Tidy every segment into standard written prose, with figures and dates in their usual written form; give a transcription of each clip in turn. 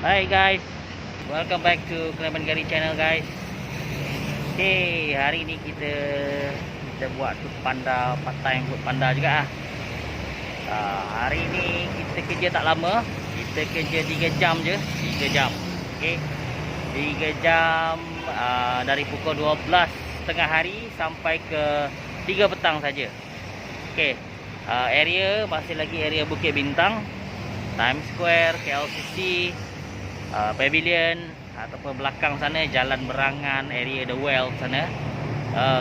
Hai guys, welcome back to Clement Gary channel guys. Okay, hari ni kita buat food panda, part time food panda juga ah. Hari ni kita kerja tak lama, kita kerja 3 jam je, 3 jam. Okay, 3 jam dari pukul 12 tengah hari sampai ke 3 petang saja. Okay, area masih lagi area Bukit Bintang, Times Square, KLCC, Pavilion ataupun belakang sana Jalan Berangan, area The Well sana.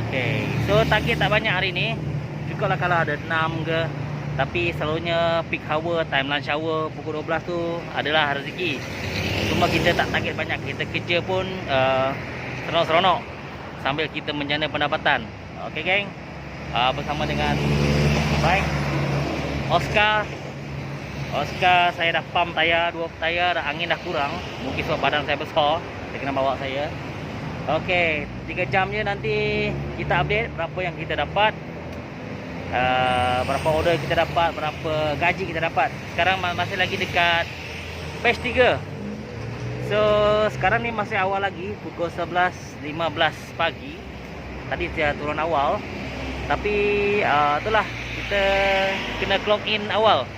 Okey, so target tak banyak hari ni. Cukuplah kalau ada 6 ke. Tapi selalunya peak hour, time lunch hour pukul 12 tu adalah rezeki. Cuma kita tak target banyak. Kita kerja pun seronok-seronok sambil kita menjana pendapatan. Okey geng. Bersama dengan baik Oscar, saya dah pump tayar, 2 tayar, angin dah kurang. Mungkin sebab badan saya besar, dia kena bawa saya. Okey, 3 jam je nanti kita update berapa yang kita dapat, berapa order kita dapat, berapa gaji kita dapat. Sekarang masih lagi dekat batch 3. So, sekarang ni masih awal lagi, pukul 11.15 pagi. Tadi saya turun awal. Tapi, itulah, kita kena clock in awal.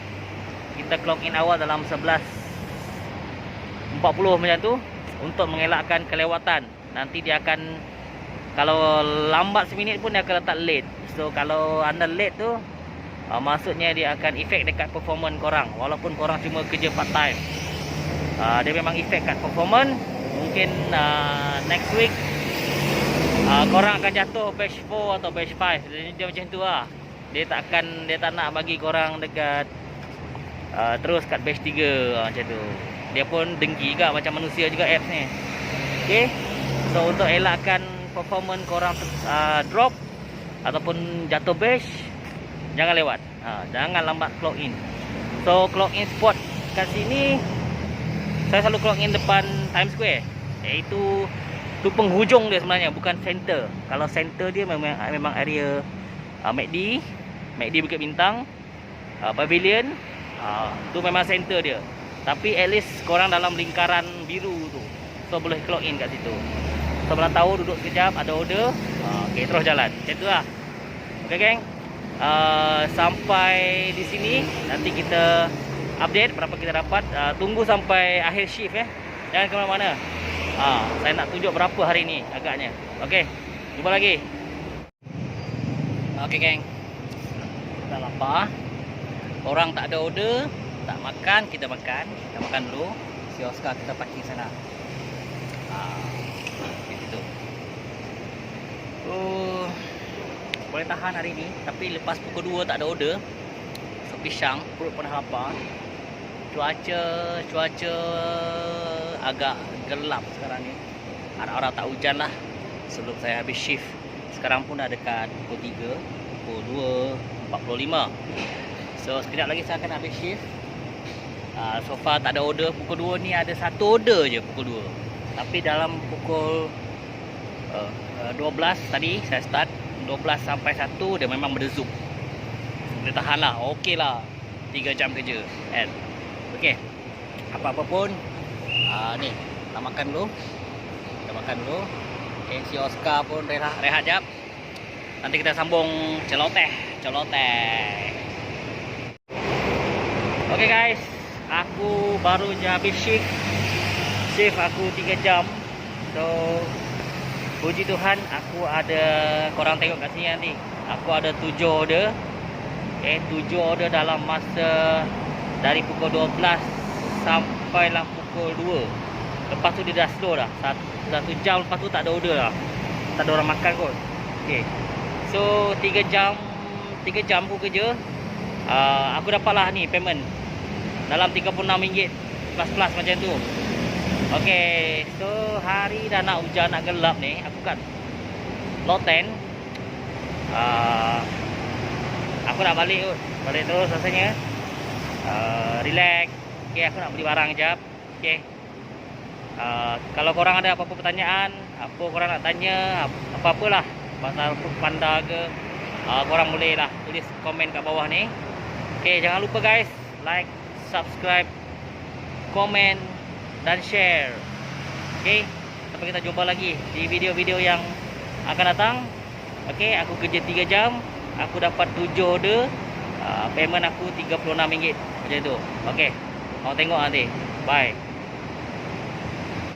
Kita clock in awal dalam 11.40 macam tu untuk mengelakkan kelewatan. Nanti dia akan, kalau lambat seminit pun dia akan letak late. So kalau anda late tu, maksudnya dia akan efek dekat performance korang. Walaupun korang cuma kerja part time, dia memang efek kat performance. Mungkin next week korang akan jatuh batch 4 atau batch 5. Dia macam tu lah. Dia tak nak bagi korang dekat terus kat batch 3 macam tu. Dia pun dengki juga macam manusia juga apps ni. Okay, so untuk elakkan performance korang drop ataupun jatuh batch, jangan lewat, jangan lambat clock in. So clock in spot kat sini, saya selalu clock in depan Times Square. Iaitu tu penghujung dia sebenarnya, bukan center. Kalau center dia memang area McD Bukit Bintang, Pavilion, tu memang center dia. Tapi at least korang dalam lingkaran biru tu, so boleh clock in kat situ. So bila tahu duduk sekejap, ada order, okay, terus jalan. Macam tu lah. Okay geng, sampai di sini nanti kita update berapa kita dapat. Tunggu sampai akhir shift jangan ke mana-mana. Saya nak tunjuk berapa hari ni agaknya. Okay, jumpa lagi. Okay geng, dah lapar. Orang tak ada order, tak makan, kita makan. Kita makan dulu. Si Oscar kita parking sana. Gitu. Boleh tahan hari ni. Tapi lepas pukul 2 tak ada order. So pisang, perut pun dah lapar. Cuaca agak gelap sekarang ni. Harap-harap tak hujan lah sebelum saya habis shift. Sekarang pun dah dekat pukul 3, pukul 2.45. So sekejap lagi saya akan habis shift. So far tak ada order. Pukul 2 ni ada 1 order je pukul 2. Tapi dalam pukul 12 tadi saya start, 12 sampai 1 dia memang berdezup. Boleh tahan lah. Okey lah, 3 jam kerja kan. Okey, apa-apa pun ni kita makan dulu. Okay, si Oscar pun rehat jap. Nanti kita sambung celoteh. Okay guys, aku baru je habis shift. Shift aku 3 jam. So puji Tuhan, aku ada, korang tengok kat sini nanti, aku ada 7 order. Okay, 7 order dalam masa dari pukul 12 sampailah pukul 2. Lepas tu dia dah slow dah. 1 jam lepas tu tak ada order dah. Tak ada orang makan kot. Okay, so 3 jam aku kerja. Aku dapatlah ni payment dalam RM36 plus macam tu. Okay, so hari dah nak hujan, nak gelap ni. Aku kat Lot 10. Aku nak balik terus rasanya. Relax. Okay, aku nak beli barang jap. Okay, kalau korang ada apa-apa pertanyaan, apa korang nak tanya, apa-apalah pasal food panda ke, korang boleh lah tulis komen kat bawah ni. Okay, jangan lupa guys, like, subscribe, komen, dan share. Okey, sampai kita jumpa lagi di video-video yang akan datang. Okey, aku kerja 3 jam, aku dapat 7 order. Payment aku RM36 macam tu. Okey, mau tengok nanti. Bye.